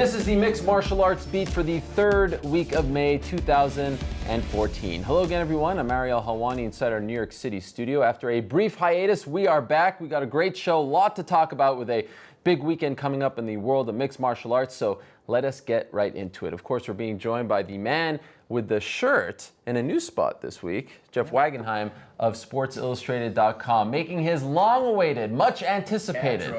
This is the Mixed Martial Arts Beat for the third week of May 2014. Hello again, everyone. I'm Ariel Helwani inside our New York City studio. After a brief hiatus, we are back. We got a great show, a lot to talk about with a big weekend coming up in the world of mixed martial arts, so let us get right into it. Of course, we're being joined by the man with the shirt in a new spot this week, Jeff Wagenheim of SportsIllustrated.com, making his long-awaited, much anticipated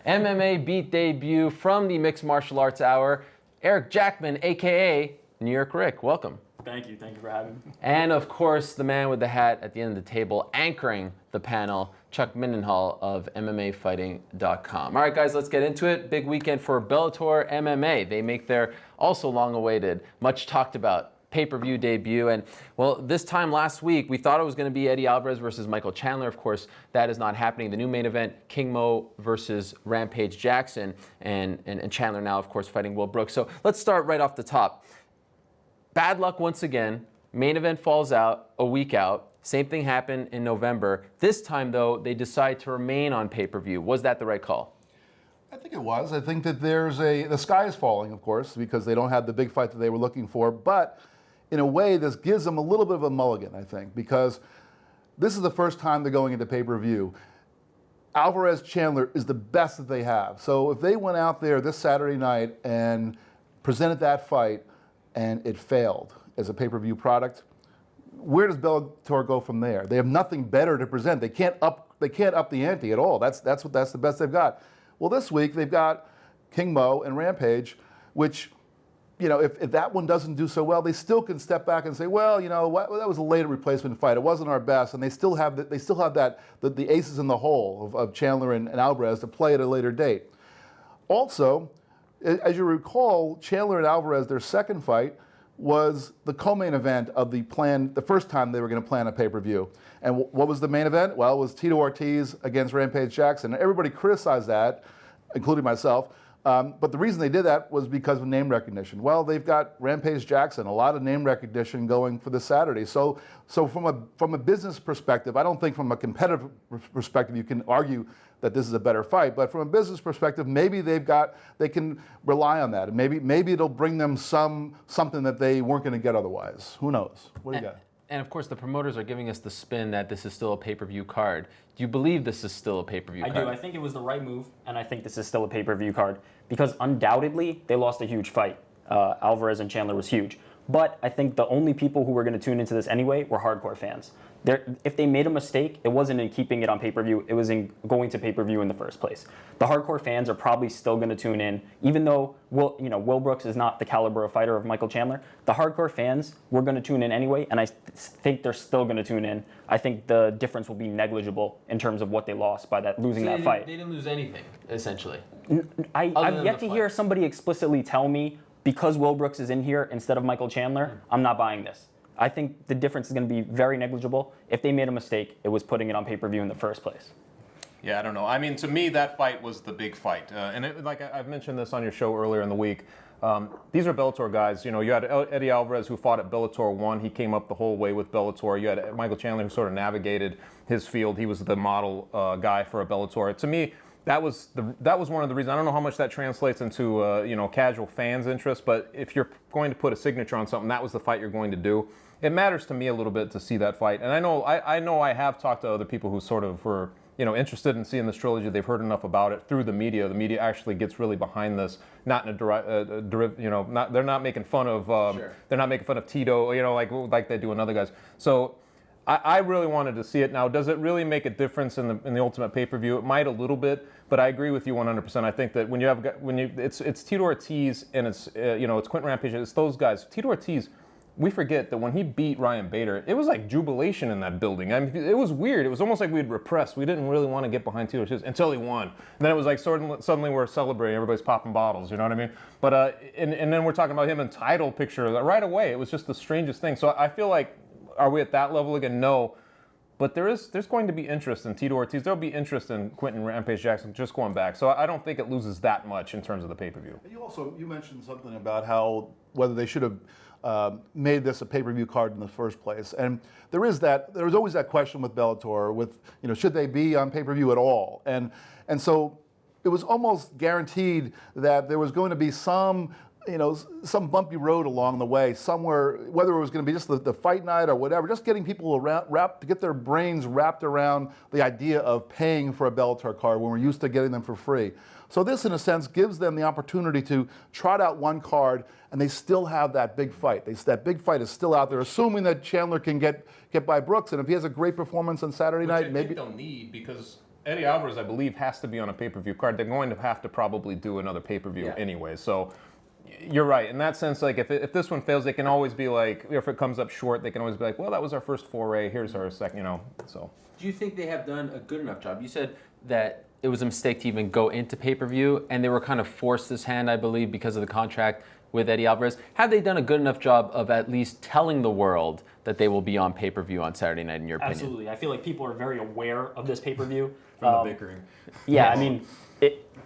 MMA Beat debut from the Mixed Martial Arts Hour. Eric Jackman, aka New York Rick, welcome. Thank you for having me. And of course, the man with the hat at the end of the table, anchoring the panel, Chuck Mindenhall of MMAfighting.com. All right, guys, let's get into it. Big weekend for Bellator MMA. They make their also long-awaited, much talked about pay-per-view debut. And well, this time last week, we thought it was going to be Eddie Alvarez versus Michael Chandler. Of course, that is not happening. The new main event, King Mo versus Rampage Jackson, and Chandler now, of course, fighting Will Brooks. So let's start right off the top. Bad luck once again. Main event falls out a week out. Same thing happened in November. This time, though, they decide to remain on pay-per-view. Was that the right call? I think it was. I think that the sky is falling, of course, because they don't have the big fight that they were looking for. But in a way, this gives them a little bit of a mulligan, I think, because this is the first time they're going into pay-per-view. Alvarez-Chandler is the best that they have. So if they went out there this Saturday night and presented that fight and it failed as a pay-per-view product, where does Bellator go from there? They have nothing better to present. They can't up the ante at all. That's the best they've got. Well, this week they've got King Mo and Rampage, which, you know, if that one doesn't do so well, they still can step back and say, well, you know, that was a later replacement fight. It wasn't our best, and they still have the aces in the hole of Chandler and Alvarez to play at a later date. Also, as you recall, Chandler and Alvarez, their second fight was the co-main event of the first time they were going to plan a pay-per-view. And what was the main event? Well, it was Tito Ortiz against Rampage Jackson. And everybody criticized that, including myself. But the reason they did that was because of name recognition. Well, they've got Rampage Jackson, a lot of name recognition going for this Saturday. So from a business perspective, I don't think from a competitive perspective you can argue that this is a better fight. But from a business perspective, maybe they can rely on that. And maybe it'll bring them something that they weren't going to get otherwise. Who knows? What do you got? And of course, the promoters are giving us the spin that this is still a pay-per-view card. Do you believe this is still a pay-per-view card? I do. I think it was the right move, and I think this is still a pay-per-view card because undoubtedly they lost a huge fight. Alvarez and Chandler was huge. But I think the only people who were going to tune into this anyway were hardcore fans. If they made a mistake, it wasn't in keeping it on pay-per-view, it was in going to pay-per-view in the first place. The hardcore fans are probably still going to tune in, even though Will Brooks is not the caliber of fighter of Michael Chandler. The hardcore fans were going to tune in anyway, and I think they're still going to tune in. I think the difference will be negligible in terms of what they lost by losing that fight. They didn't lose anything, essentially. I've yet to hear somebody explicitly tell me, because Will Brooks is in here instead of Michael Chandler, I'm not buying this. I think the difference is going to be very negligible. If they made a mistake, it was putting it on pay-per-view in the first place. Yeah, I don't know. I mean, to me, that fight was the big fight. Like I've mentioned this on your show earlier in the week, these are Bellator guys. You know, you had Eddie Alvarez who fought at Bellator 1. He came up the whole way with Bellator. You had Michael Chandler who sort of navigated his field. He was the model guy for a Bellator. To me, that was one of the reasons. I don't know how much that translates into casual fans' interest, but if you're going to put a signature on something, that was the fight you're going to do. It matters to me a little bit to see that fight, and I know I have talked to other people who sort of were interested in seeing this trilogy. They've heard enough about it through the media. The media actually gets really behind this, not in a they're not making fun of they're not making fun of Tito, like they do in other guys. So I really wanted to see it. Now, does it really make a difference in the ultimate pay-per-view? It might a little bit, but I agree with you 100%. I think that it's Tito Ortiz and it's Quentin Rampage, it's those guys. Tito Ortiz, we forget that when he beat Ryan Bader, it was like jubilation in that building. I mean, it was weird. It was almost like we'd repressed. We didn't really want to get behind Tito Ortiz until he won. And then it was like suddenly we're celebrating. Everybody's popping bottles. You know what I mean? But and then we're talking about him in title picture right away. It was just the strangest thing. So I feel like, are we at that level again? No. But there's going to be interest in Tito Ortiz. There'll be interest in Quentin Rampage Jackson just going back. So I don't think it loses that much in terms of the pay-per-view. You mentioned something about how whether they should have made this a pay-per-view card in the first place. And there was always that question with Bellator, with should they be on pay-per-view at all? And so it was almost guaranteed that there was going to be some bumpy road along the way somewhere, whether it was going to be just the fight night or whatever, just getting people to get their brains wrapped around the idea of paying for a Bellator card when we're used to getting them for free. So this, in a sense, gives them the opportunity to trot out one card, and they still have that big fight. That big fight is still out there, assuming that Chandler can get by Brooks, and if he has a great performance on Saturday night, maybe they'll need, because Eddie Alvarez, I believe, has to be on a pay-per-view card. They're going to have to probably do another pay-per-view anyway. So you're right. In that sense, like if this one fails, they can always be like, if it comes up short, they can always be like, well, that was our first foray. Here's our second, so. Do you think they have done a good enough job? You said that it was a mistake to even go into pay-per-view, and they were kind of forced this hand, I believe, because of the contract with Eddie Alvarez. Have they done a good enough job of at least telling the world that they will be on pay-per-view on Saturday night, in your opinion? Absolutely. I feel like people are very aware of this pay-per-view. From the bickering. Yeah, I mean,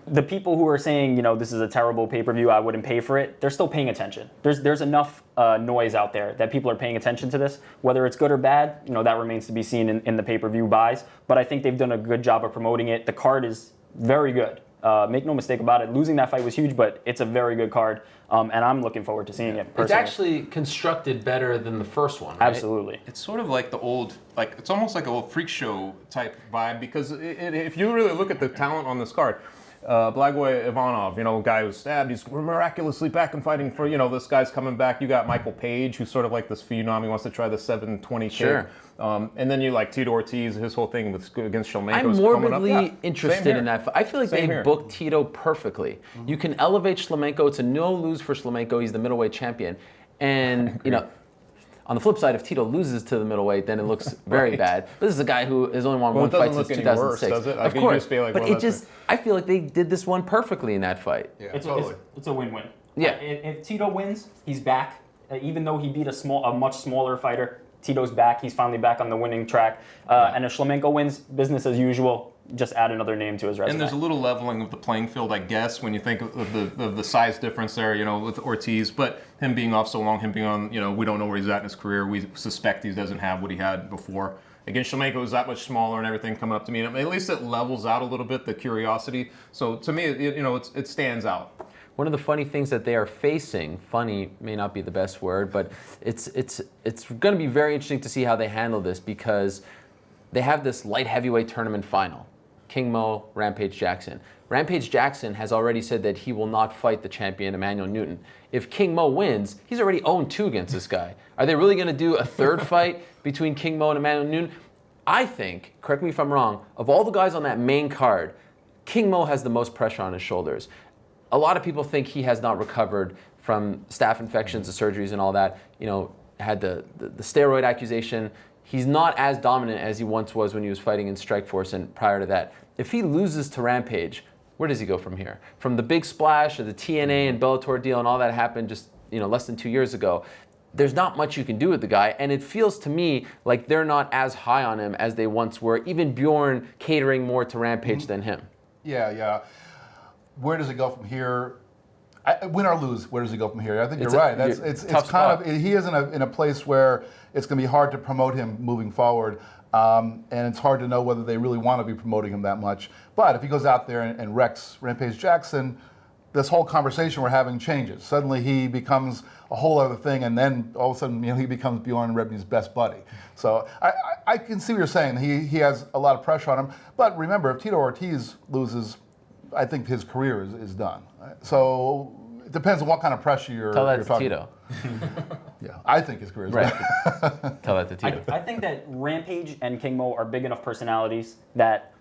the people who are saying, this is a terrible pay-per-view, I wouldn't pay for it, they're still paying attention. There's enough noise out there that people are paying attention to this. Whether it's good or bad, that remains to be seen in the pay-per-view buys. But I think they've done a good job of promoting it. The card is very good. Make no mistake about it. Losing that fight was huge, but it's a very good card, and I'm looking forward to seeing it personally. It's actually constructed better than the first one, right? Absolutely. It's sort of like the old, it's almost like a old freak show type vibe, because if you really look at the talent on this card, Blagoy Ivanov, guy who stabbed, he's miraculously back and fighting for, this guy's coming back. You got Michael Page, who's sort of like this phenom. He wants to try the 720 Sure. kick. And then you like Tito Ortiz, his whole thing against Shlemenko. I'm morbidly interested in that fight. I feel like Same they here. booked Tito perfectly. You can elevate Shlemenko. It's a no lose for Shlemenko. He's the middleweight champion. And, on the flip side, if Tito loses to the middleweight, then it looks very bad. But this is a guy who has only won one fight since 2006. Worse, does it? Of course. Like, but well, I feel like they did this one perfectly in that fight. yeah, It's totally. it's a win-win. Yeah. If Tito wins, he's back. Even though he beat a much smaller fighter, Tito's back. He's finally back on the winning track. And if Shlemenko wins, business as usual. Just add another name to his resume. And there's a little leveling of the playing field, I guess, when you think of the size difference there, with Ortiz. But him being off so long, him being on, we don't know where he's at in his career. We suspect he doesn't have what he had before. Against Shlemenko, was that much smaller and everything coming up to me. And at least it levels out a little bit, the curiosity. So to me, it stands out. One of the funny things that they are facing, funny may not be the best word, but it's going to be very interesting to see how they handle this, because they have this light heavyweight tournament final. King Mo, Rampage Jackson. Rampage Jackson has already said that he will not fight the champion, Emmanuel Newton. If King Mo wins, he's already 0-2 against this guy. Are they really going to do a third fight between King Mo and Emmanuel Newton? I think, correct me if I'm wrong, of all the guys on that main card, King Mo has the most pressure on his shoulders. A lot of people think he has not recovered from staph infections, the surgeries and all that. Had the steroid accusation. He's not as dominant as he once was when he was fighting in Strikeforce and prior to that. If he loses to Rampage, where does he go from here? From the big splash of the TNA and Bellator deal and all that happened just less than 2 years ago, there's not much you can do with the guy, and it feels to me like they're not as high on him as they once were, even Bjorn catering more to Rampage than him. Yeah. Where does it go from here? Win or lose, where does he go from here? I think you're right. It's kind of, he is in a place where it's going to be hard to promote him moving forward, and it's hard to know whether they really want to be promoting him that much. But if he goes out there and wrecks Rampage Jackson, this whole conversation we're having changes. Suddenly he becomes a whole other thing, and then all of a sudden he becomes Bjorn Rebney's best buddy. So I can see what you're saying. He has a lot of pressure on him. But remember, if Tito Ortiz loses, I think his career is done. So it depends on what kind of pressure you're talking Tito. Yeah, I think his career is Right. done. Tell that to Tito. I think that Rampage and King Mo are big enough personalities that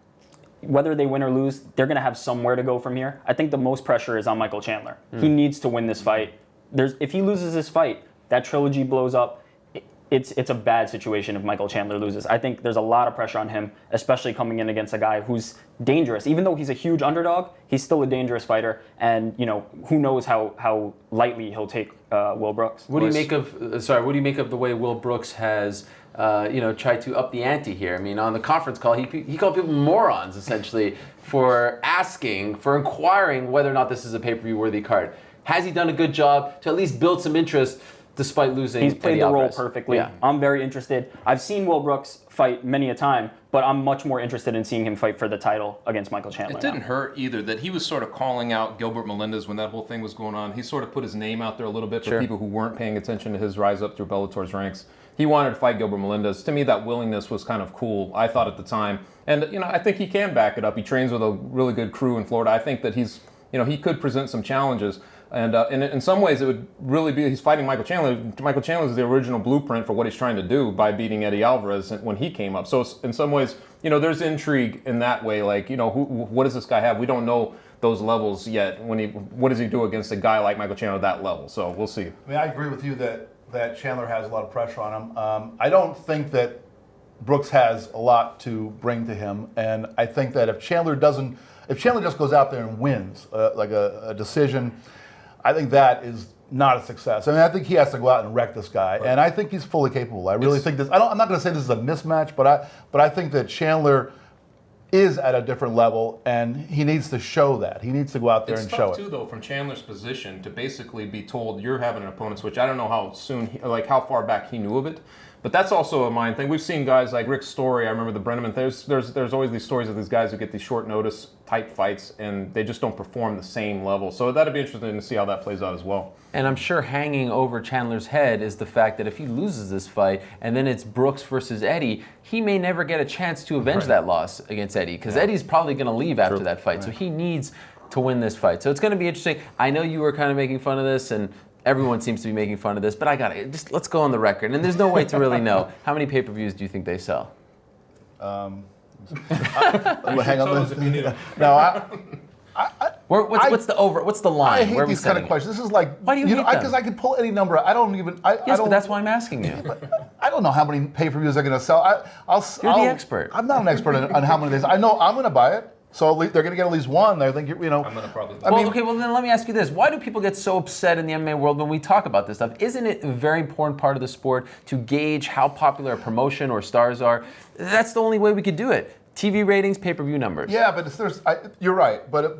whether they win or lose, they're going to have somewhere to go from here. I think the most pressure is on Michael Chandler. He needs to win this fight. If he loses this fight, that trilogy blows up. It's a bad situation if Michael Chandler loses. I think there's a lot of pressure on him, especially coming in against a guy who's dangerous. Even though he's a huge underdog, he's still a dangerous fighter, and who knows how lightly he'll take Will Brooks. What do you make of the way Will Brooks has tried to up the ante here? I mean, on the conference call, he called people morons essentially for inquiring whether or not this is a pay-per-view worthy card. Has he done a good job to at least build some interest despite losing. He's played Eddie the role Alvarez. perfectly. Yeah. I'm very interested. I've seen Will Brooks fight many a time, but I'm much more interested in seeing him fight for the title against Michael Chandler. It didn't now. hurt either that he was sort of calling out Gilbert Melendez when that whole thing was going on. He sort of put his name out there a little bit for people who weren't paying attention to his rise up through Bellator's ranks. He wanted to fight Gilbert Melendez. To me, that willingness was kind of cool, I thought at the time. And, I think he can back it up. He trains with a really good crew in Florida. I think that he's, he could present some challenges. And in some ways, it would really be, he's fighting Michael Chandler. Michael Chandler is the original blueprint for what he's trying to do by beating Eddie Alvarez when he came up. So in some ways, there's intrigue in that way. Like, what does this guy have? We don't know those levels yet. What does he do against a guy like Michael Chandler at that level? So we'll see. I mean, I agree with you that Chandler has a lot of pressure on him. I don't think that Brooks has a lot to bring to him, and I think that if Chandler just goes out there and wins, like a decision, I think that is not a success. I mean, I think he has to go out and wreck this guy, and I think he's fully capable. I really think this. I'm not going to say this is a mismatch, but I think that Chandler is at a different level, and he needs to show that. He needs to go out there and show it. It's tough too, though, from Chandler's position to basically be told you're having an opponent switch. I don't know how soon, how far back he knew of it. But that's also a mind thing. We've seen guys like Rick Story. I remember the Brenneman. There's always these stories of these guys who get these short notice type fights, and they just don't perform the same level. So that'd be interesting to see how that plays out as well. And I'm sure hanging over Chandler's head is the fact that if he loses this fight and then it's Brooks versus Eddie, he may never get a chance to avenge that loss against Eddie, because Eddie's probably going to leave after that fight. So he needs to win this fight. So it's going to be interesting. I know you were kind of making fun of this, and everyone seems to be making fun of this, but I got it. Just let's go on the record. And there's no way to really know. How many pay-per-views do you think they sell? Hang on. No, What's the over? What's the line? I hate these kind of questions. This is like, why do you hate them? Because I could pull any number. I don't even. Yes, but that's why I'm asking you. I don't know how many pay-per-views they're going to sell. You're the expert. I'm not an expert on how many days. I know I'm going to buy it. So they're going to get at least one. I think, I'm going to probably. Well, then let me ask you this. Why do people get so upset in the MMA world when we talk about this stuff? Isn't it a very important part of the sport to gauge how popular a promotion or stars are? That's the only way we could do it. TV ratings, pay-per-view numbers. Yeah, but you're right. But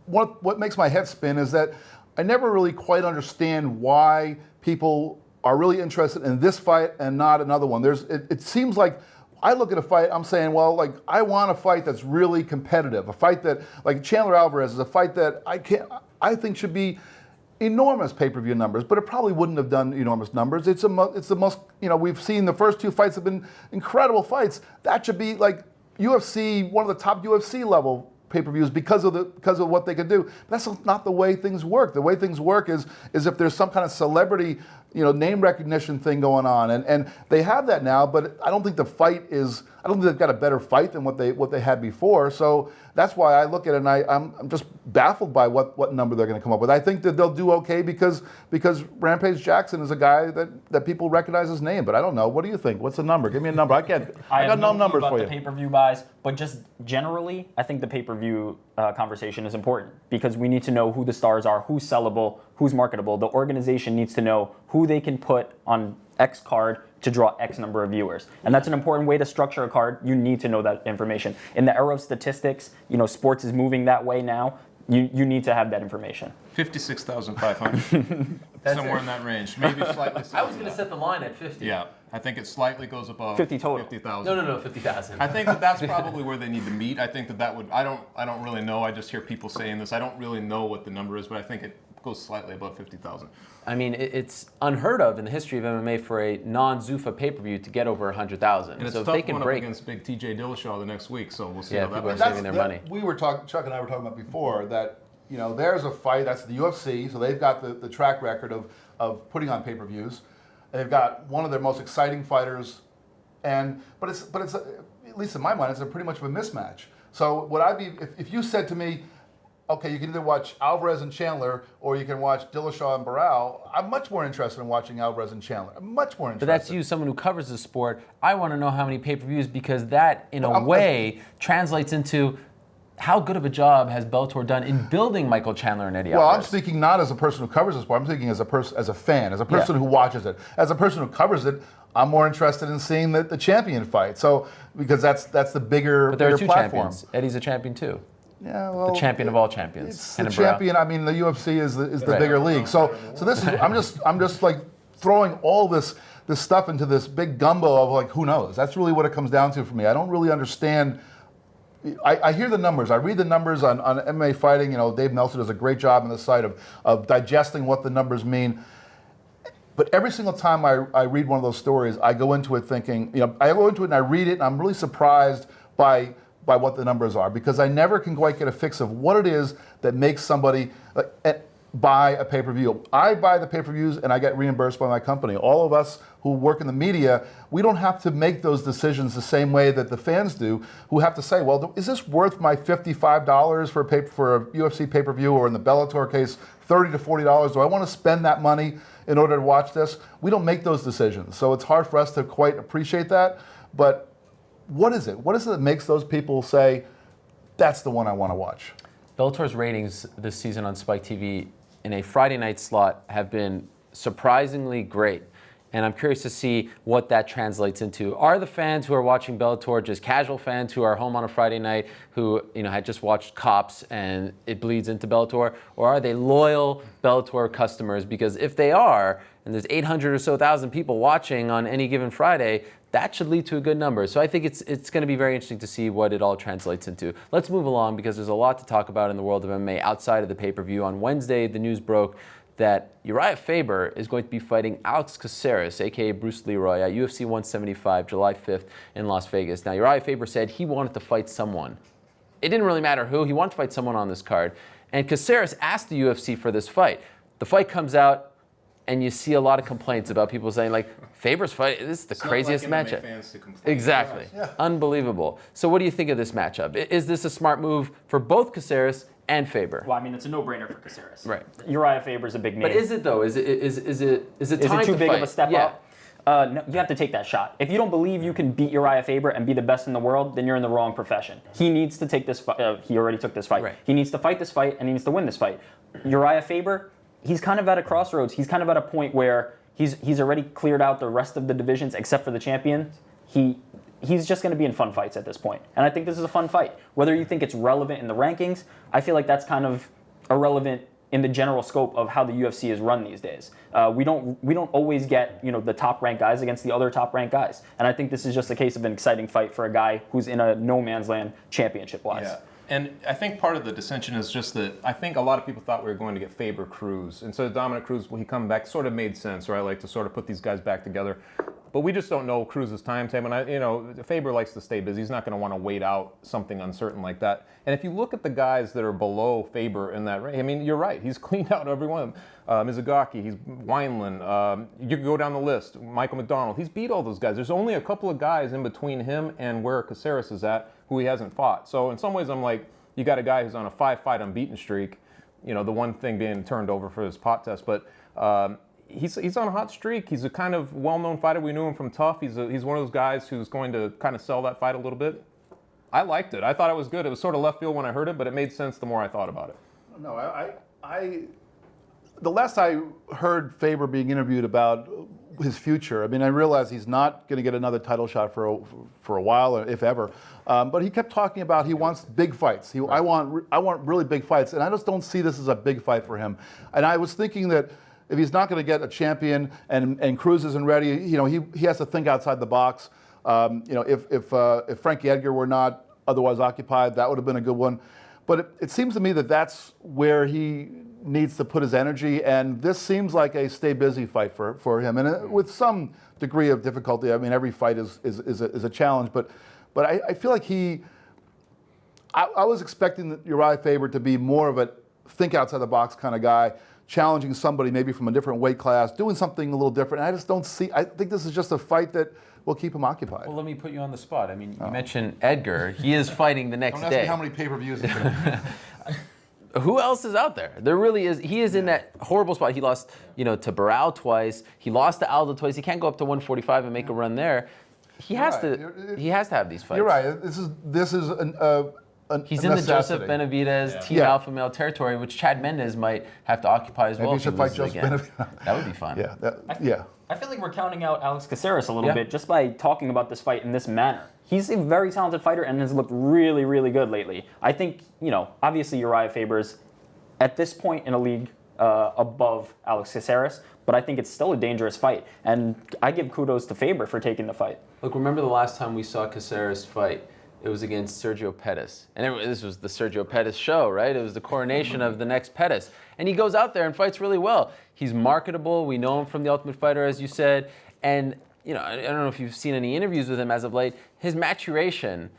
what makes my head spin is that I never really quite understand why people are really interested in this fight and not another one. It seems like I look at a fight, I'm saying, well, like, I want a fight that's really competitive. A fight that, like Chandler Alvarez, is a fight that I think should be enormous pay-per-view numbers, but it probably wouldn't have done enormous numbers. It's the most, we've seen the first two fights have been incredible fights. That should be like UFC, one of the top UFC level pay-per-views because of what they could do. That's not the way things work. The way things work is if there's some kind of celebrity, name recognition thing going on, and they have that now. But I don't think the fight is. I don't think they've got a better fight than what they had before. So that's why I look at it and I'm just baffled by what number they're going to come up with. I think that they'll do okay because Rampage Jackson is a guy that people recognize his name. But I don't know. What do you think? What's the number? Give me a number. I got no numbers for you. The pay-per-view buys, but just generally, I think the pay-per-view conversation is important because we need to know who the stars are, who's sellable, who's marketable. The organization needs to know who they can put on X card to draw X number of viewers. And that's an important way to structure a card. You need to know that information. In the era of statistics, sports is moving that way now. You need to have that information. 56,500. Somewhere in that range. Maybe slightly. I was going to set the line at 50. Yeah, I think it slightly goes above 50 total. 50,000. No, 50,000. I think that's probably where they need to meet. I think that would. I don't really know. I just hear people saying this. I don't really know what the number is, but I think it goes slightly above 50,000. I mean, it's unheard of in the history of MMA for a non-Zuffa pay-per-view to get over 100,000. And it's so a if they tough can one break up against big TJ Dillashaw the next week, so we'll see Yeah, how that people are plays out. saving their money. Chuck and I were talking about before that there's a fight that's the UFC, so they've got the track record of putting on pay-per-views. They've got one of their most exciting fighters, but it's at least in my mind, it's pretty much of a mismatch. So would I be if you said to me, okay, you can either watch Alvarez and Chandler or you can watch Dillashaw and Barral, I'm much more interested in watching Alvarez and Chandler. I'm much more interested. But that's you, someone who covers the sport. I want to know how many pay-per-views because that, in a way, translates into how good of a job has Bellator done in building Michael Chandler and Eddie Alvarez? Well, I'm speaking not as a person who covers the sport. I'm speaking as a fan, as a person who watches it. As a person who covers it, I'm more interested in seeing the champion fight. So because that's the bigger But there are two platform. champions. Eddie's a champion too. Yeah, well, The champion of all champions. It's the champion. I mean, the UFC is the bigger league. So this is I'm just like throwing all this stuff into this big gumbo of like, who knows? That's really what it comes down to for me. I don't really understand. I hear the numbers. I read the numbers on MMA Fighting. You know, Dave Meltzer does a great job on the site of digesting what the numbers mean. But every single time I read one of those stories, I go into it thinking, you know, I go into it and I read it and I'm really surprised by what the numbers are, because I never can quite get a fix of what it is that makes somebody buy a pay-per-view. I buy the pay-per-views and I get reimbursed by my company. All of us who work in the media, we don't have to make those decisions the same way that the fans do, who have to say, well, is this worth my $55 for a UFC pay-per-view, or in the Bellator case, $30 to $40? Do I want to spend that money in order to watch this? We don't make those decisions. So it's hard for us to quite appreciate that. But what is it? What is it that makes those people say, that's the one I want to watch? Bellator's ratings this season on Spike TV in a Friday night slot have been surprisingly great. And I'm curious to see what that translates into. Are the fans who are watching Bellator just casual fans who are home on a Friday night who, you know, had just watched Cops and it bleeds into Bellator? Or are they loyal Bellator customers? Because if they are, and there's 800 or so thousand people watching on any given Friday, that should lead to a good number. So I think it's going to be very interesting to see what it all translates into. Let's move along, because there's a lot to talk about in the world of MMA outside of the pay-per-view. On Wednesday, the news broke that Urijah Faber is going to be fighting Alex Caceres, a.k.a. Bruce Leroy, at UFC 175, July 5th in Las Vegas. Now, Urijah Faber said he wanted to fight someone. It didn't really matter who. He wanted to fight someone on this card. And Caceres asked the UFC for this fight. The fight comes out, and you see a lot of complaints about people saying, like, Faber's fight, this is the craziest matchup. Fans to complain. Exactly. Yeah. Unbelievable. So what do you think of this matchup? Is this a smart move for both Caceres and Faber? Well, I mean, it's a no-brainer for Caceres. Right. Urijah Faber's a big name. But is it, though? Is it time too to big fight? of a step up? No, you have to take that shot. If you don't believe you can beat Urijah Faber and be the best in the world, then you're in the wrong profession. He needs to take this fight. He already took this fight. Right. He needs to fight this fight, and he needs to win this fight. Urijah Faber, he's kind of at a crossroads. He's kind of at a point where he's already cleared out the rest of the divisions except for the champion. He's just going to be in fun fights at this point. And I think this is a fun fight. Whether you think it's relevant in the rankings, I feel like that's kind of irrelevant in the general scope of how the UFC is run these days. We don't always get, you know, the top ranked guys against the other top ranked guys. And I think this is just a case of an exciting fight for a guy who's in a no man's land championship wise. Yeah. And I think part of the dissension is just that I think a lot of people thought we were going to get Faber Cruz. And so Dominic Cruz, when he come back, sort of made sense, right? Like to sort of put these guys back together. But we just don't know Cruz's timetable. And Faber likes to stay busy. He's not going to want to wait out something uncertain like that. And if you look at the guys that are below Faber in that range, I mean, you're right. He's cleaned out every one of them. Mizugaki, he's Wineland. You can go down the list. Michael Mcdonald. He's beat all those guys. There's only a couple of guys in between him and where Caceres is at who he hasn't fought. So in some ways, I'm like, you got a guy who's on a 5-fight unbeaten streak. You know, the one thing being turned over for his pot test, but he's on a hot streak. He's a kind of well-known fighter. We knew him from Tough. He's one of those guys who's going to kind of sell that fight a little bit. I liked it. I thought it was good. It was sort of left field when I heard it, but it made sense the more I thought about it. No, the last I heard Faber being interviewed about his future, I mean, I realized he's not going to get another title shot for a while, if ever. But he kept talking about he wants big fights. I want really big fights, and I just don't see this as a big fight for him. And I was thinking that if he's not going to get a champion and Cruz isn't ready, you know, he has to think outside the box. You know, if Frankie Edgar were not otherwise occupied, that would have been a good one. But it seems to me that that's where he needs to put his energy, and this seems like a stay busy fight for him, and with some degree of difficulty. I mean, every fight is a challenge, but I feel like I was expecting Urijah Faber to be more of a think outside the box kind of guy, challenging somebody maybe from a different weight class, doing something a little different. I just don't see. I think this is just a fight that will keep him occupied. Well, let me put you on the spot. I mean, you mentioned Edgar. He is fighting the next Don't day. ask me how many pay-per-views he's been. Who else is out there? There really is. He is in that horrible spot. He lost, you know, to Barao twice. He lost to Aldo twice. He can't go up to 145 and make a run there. He has to. He has to have these fights. You're right. This is He's in the Joseph Benavidez Team Alpha Male territory, which Chad Mendes might have to occupy as well. Maybe he should fight Joseph Benavidez. That would be fun. Yeah. I feel like we're counting out Alex Caceres a little bit just by talking about this fight in this manner. He's a very talented fighter and has looked really, really good lately. I think, you know, obviously Urijah Faber's at this point in a league above Alex Caceres, but I think it's still a dangerous fight. And I give kudos to Faber for taking the fight. Look, remember the last time we saw Caceres fight? It was against Sergio Pettis. And this was the Sergio Pettis show, right? It was the coronation of the next Pettis. And he goes out there and fights really well. He's marketable. We know him from The Ultimate Fighter, as you said. And, you know, I don't know if you've seen any interviews with him as of late. His maturation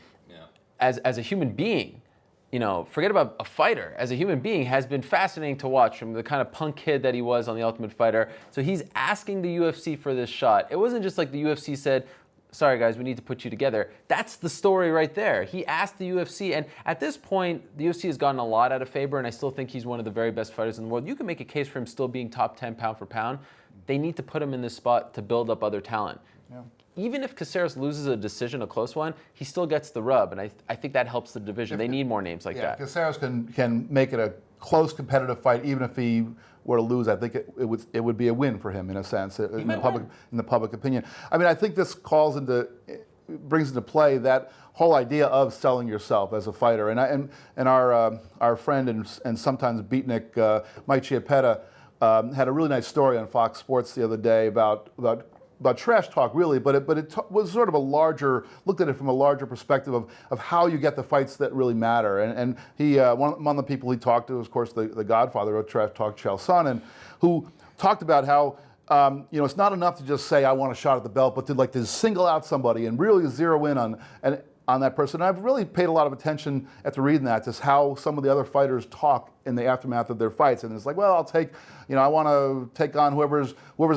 as a human being, you know, forget about a fighter, as a human being has been fascinating to watch, from the kind of punk kid that he was on The Ultimate Fighter. So he's asking the UFC for this shot. It wasn't just like the UFC said, sorry guys, we need to put you together. That's the story right there. He asked the UFC, and at this point, the UFC has gotten a lot out of Faber, and I still think he's one of the very best fighters in the world. You can make a case for him still being top 10 pound for pound. They need to put him in this spot to build up other talent. Yeah. Even if Caceres loses a decision, a close one, he still gets the rub, and I think that helps the division. They need more names like that. Caceres can make it a close competitive fight, even if he were to lose. I think it would be a win for him in a sense, in the public opinion. I mean, I think this brings into play that whole idea of selling yourself as a fighter. And our friend and sometimes beatnik Mike Chiappetta had a really nice story on Fox Sports the other day about trash talk, really, but it was sort of looked at it from a larger perspective of how you get the fights that really matter. And he, one of the people he talked to was, of course, the godfather of trash talk, Chael Sonnen, who talked about how, you know, it's not enough to just say, I want a shot at the belt, but to single out somebody and really zero in on that person. And I've really paid a lot of attention after reading that, just how some of the other fighters talk in the aftermath of their fights. And it's like, well, I want to take on whoever's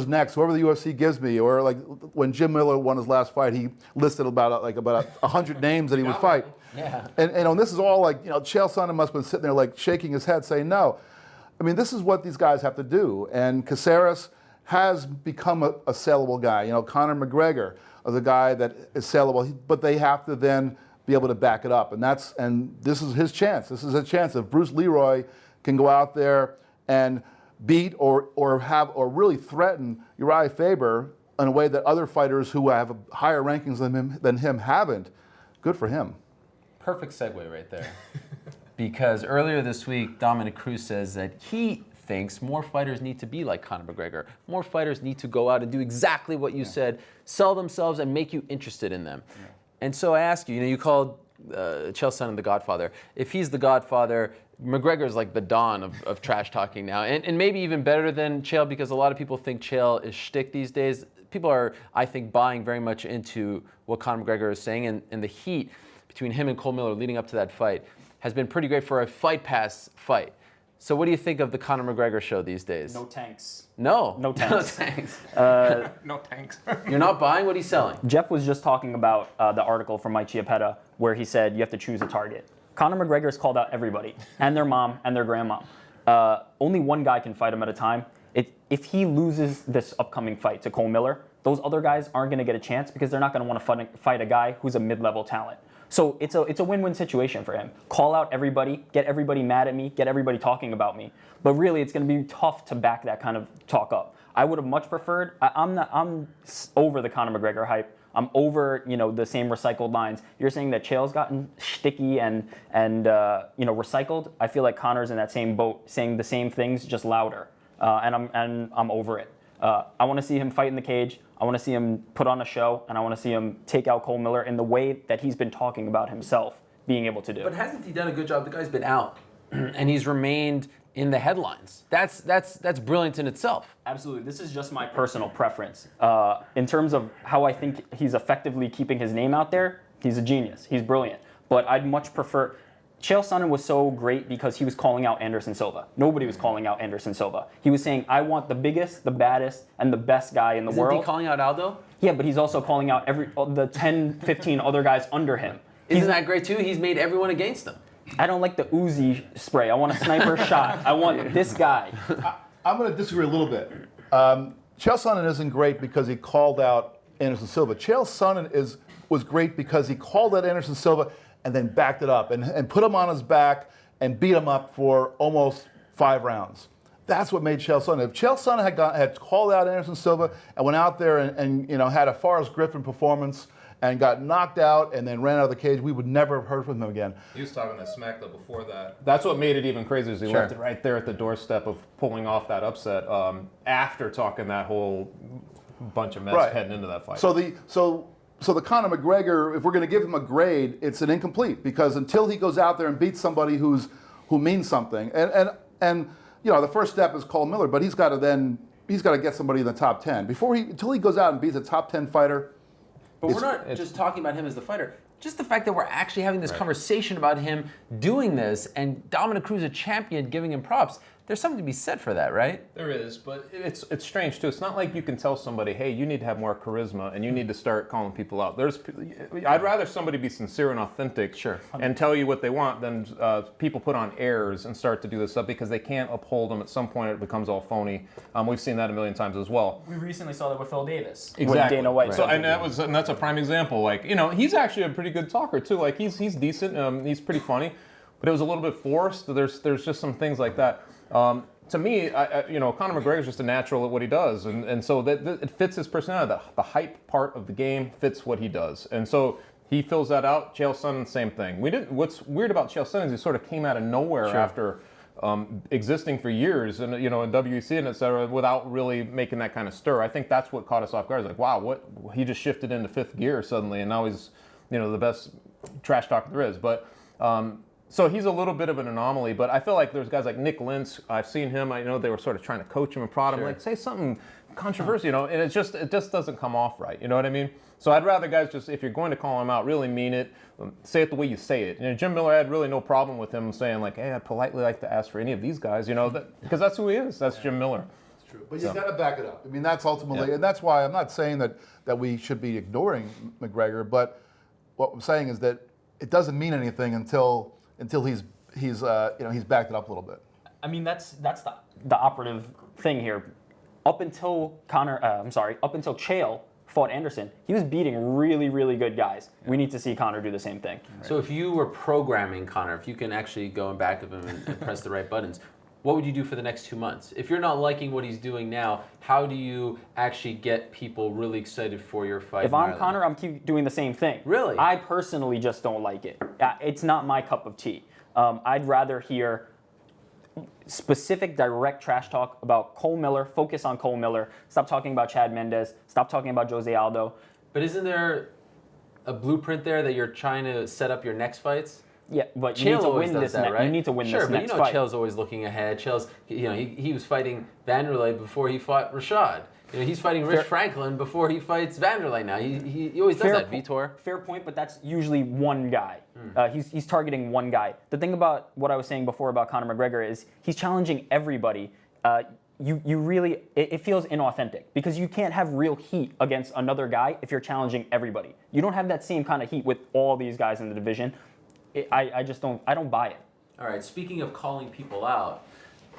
next, whoever the UFC gives me. Or like when Jim Miller won his last fight, he listed about 100 names that he would fight. Yeah. And this is all like, you know, Chael Sonnen must have been sitting there like shaking his head saying no. I mean, this is what these guys have to do. And Caceres has become a saleable guy. You know, Conor McGregor is a guy that is saleable, but they have to then be able to back it up. And this is his chance. This is a chance. If Bruce Leroy can go out there and beat or really threaten Urijah Faber in a way that other fighters who have higher rankings than him haven't, good for him. Perfect segue right there. Because earlier this week, Dominic Cruz says that he thinks more fighters need to be like Conor McGregor. More fighters need to go out and do exactly what you said, sell themselves and make you interested in them. Yeah. And so I ask you, you called Chael Sonnen the Godfather. If he's the Godfather, McGregor's like the Don of trash talking now, and maybe even better than Chael, because a lot of people think Chael is shtick these days. People are, I think, buying very much into what Conor McGregor is saying, and the heat between him and Cole Miller leading up to that fight has been pretty great for a Fight Pass fight. So what do you think of the Conor McGregor show these days? No tanks. No. No tanks. No tanks. No tanks. You're not buying what he's selling. Jeff was just talking about the article from Mike Chiappetta where he said you have to choose a target. Conor McGregor's called out everybody, and their mom and their grandma. Only one guy can fight him at a time. If he loses this upcoming fight to Cole Miller, those other guys aren't going to get a chance because they're not going to want to fight a guy who's a mid-level talent. So it's a win-win situation for him. Call out everybody, get everybody mad at me, get everybody talking about me. But really, it's going to be tough to back that kind of talk up. I would have much preferred. I'm over the Conor McGregor hype. I'm over the same recycled lines. You're saying that Chael's gotten sticky and recycled. I feel like Conor's in that same boat, saying the same things just louder. And I'm over it. I want to see him fight in the cage. I want to see him put on a show, and I want to see him take out Cole Miller in the way that he's been talking about himself being able to do. But hasn't he done a good job? The guy's been out, and he's remained in the headlines. That's brilliant in itself. Absolutely. This is just my personal preference. In terms of how I think he's effectively keeping his name out there, he's a genius. He's brilliant. But I'd much prefer... Chael Sonnen was so great because he was calling out Anderson Silva. Nobody was calling out Anderson Silva. He was saying, I want the biggest, the baddest, and the best guy in the world. Isn't he calling out Aldo? Yeah, but he's also calling out the 10, 15 other guys under him. Isn't that great too? He's made everyone against him. I don't like the Uzi spray. I want a sniper shot. I want this guy. I'm going to disagree a little bit. Chael Sonnen isn't great because he called out Anderson Silva. Chael Sonnen was great because he called out Anderson Silva and then backed it up and put him on his back and beat him up for almost 5 rounds. That's what made Chael Sonnen. If Chael Sonnen had called out Anderson Silva and went out there and had a Forrest Griffin performance and got knocked out and then ran out of the cage, we would never have heard from him again. He was talking that smack though before that. That's what made it even crazier. Is he left it right there at the doorstep of pulling off that upset after talking that whole bunch of mess heading into that fight. So the Conor McGregor, if we're going to give him a grade, it's an incomplete, because until he goes out there and beats somebody who means something, and you know, the first step is Cole Miller, but he's got to get somebody in the top 10 until he goes out and beats a top 10 fighter. But we're not just talking about him as the fighter. Just the fact that we're actually having this conversation about him doing this and Dominic Cruz, a champion, giving him props. There's something to be said for that, right? There is, but it's strange too. It's not like you can tell somebody, hey, you need to have more charisma and you need to start calling people out. I'd rather somebody be sincere and authentic and tell you what they want than people put on airs and start to do this stuff because they can't uphold them. At some point, it becomes all phony. We've seen that a million times as well. We recently saw that with Phil Davis. Exactly. With Dana White. So and that's a prime example. Like, you know, he's actually a pretty good talker too. Like he's decent. He's pretty funny, but it was a little bit forced. There's just some things like that. To me, you know, Conor McGregor is just a natural at what he does, and so that it fits his personality. The hype part of the game fits what he does, and so he fills that out. Chael Sonnen, same thing. What's weird about Chael Sonnen is he sort of came out of nowhere after existing for years, and you know, in WEC and et cetera, without really making that kind of stir. I think that's what caught us off guard. It's like, wow, what he just shifted into fifth gear suddenly, and now he's, you know, the best trash talker there is, but. So he's a little bit of an anomaly, but I feel like there's guys like Nick Lentz. I've seen him. I know they were sort of trying to coach him and prod him, like say something controversial, you know, and it just doesn't come off right. You know what I mean? So I'd rather guys just, if you're going to call him out, really mean it. Say it the way you say it. You know, Jim Miller had really no problem with him saying like, hey, I'd politely like to ask for any of these guys, you know, because that's who he is. That's Jim Miller. It's true, but you got to back it up. I mean, that's ultimately, and that's why I'm not saying that we should be ignoring McGregor, but what I'm saying is that it doesn't mean anything until he's backed it up a little bit. I mean, that's the operative thing here. Up until Chael fought Anderson, he was beating really, really good guys. We need to see Conor do the same thing. Right. So if you were programming Conor, if you can actually go in back of him and press the right buttons, what would you do for the next 2 months? If you're not liking what he's doing now, how do you actually get people really excited for your fight? If I'm Conor, I'm keep doing the same thing. Really? I personally just don't like it. It's not my cup of tea. I'd rather hear specific, direct trash talk about Cole Miller, focus on Cole Miller, stop talking about Chad Mendes, stop talking about Jose Aldo. But isn't there a blueprint there that you're trying to set up your next fights? Yeah, but you need to win this next fight. You need to win this next fight. Sure, but you know Chael's always looking ahead. Chael's, you know, he was fighting Vanderlei before he fought Rashad. You know, he's fighting Rich Franklin before he fights Vanderlei now. He always does that, Vitor. Fair point, but that's usually one guy. He's targeting one guy. The thing about what I was saying before about Conor McGregor is he's challenging everybody. You really, it feels inauthentic because you can't have real heat against another guy if you're challenging everybody. You don't have that same kind of heat with all these guys in the division. I just don't buy it. All right, speaking of calling people out,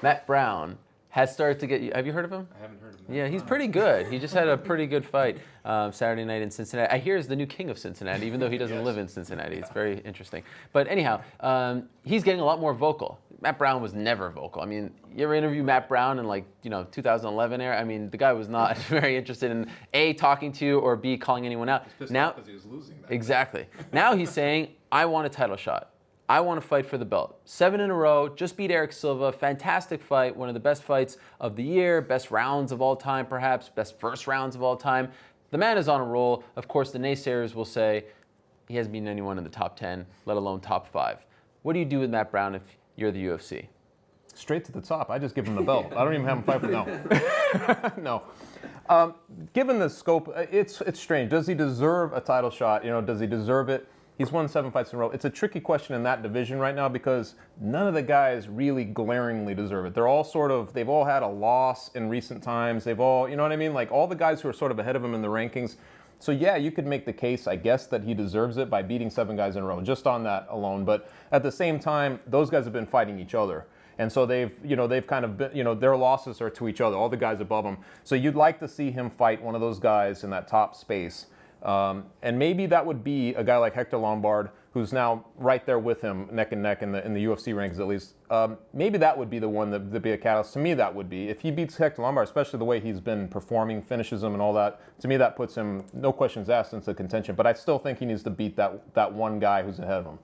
Matt Brown has started to get. Have you heard of him? I haven't heard of him. Yeah, he's pretty good. He just had a pretty good fight Saturday night in Cincinnati. I hear he's the new king of Cincinnati, even though he doesn't live in Cincinnati. It's very interesting. But anyhow, he's getting a lot more vocal. Matt Brown was never vocal. I mean, you ever interview Matt Brown in 2011 era? I mean, the guy was not very interested in A, talking to you, or B, calling anyone out. He's pissed now, off because he was losing. Exactly. Now he's saying, I want a title shot. I want to fight for the belt. 7 in a row, just beat Eric Silva. Fantastic fight, one of the best fights of the year, best rounds of all time perhaps, best first rounds of all time. The man is on a roll. Of course, the naysayers will say he hasn't beaten anyone in the top 10, let alone top 5. What do you do with Matt Brown if you're the UFC? Straight to the top. I just give him the belt. I don't even have him fight for no. No. Given the scope, it's strange. Does he deserve a title shot? You know, does he deserve it? He's won 7 fights in a row. It's a tricky question in that division right now because none of the guys really glaringly deserve it. They're all they've all had a loss in recent times. They've all, you know what I mean? Like all the guys who are sort of ahead of him in the rankings. So yeah, you could make the case, I guess, that he deserves it by beating 7 guys in a row, just on that alone. But at the same time, those guys have been fighting each other. And so they've kind of been, their losses are to each other, all the guys above them. So you'd like to see him fight one of those guys in that top space. And maybe that would be a guy like Hector Lombard, who's now right there with him, neck and neck in the UFC rankings at least. Maybe that would be the one that be a catalyst. To me, that would be. If he beats Hector Lombard, especially the way he's been performing, finishes him and all that, to me that puts him, no questions asked, into contention. But I still think he needs to beat that one guy who's ahead of him.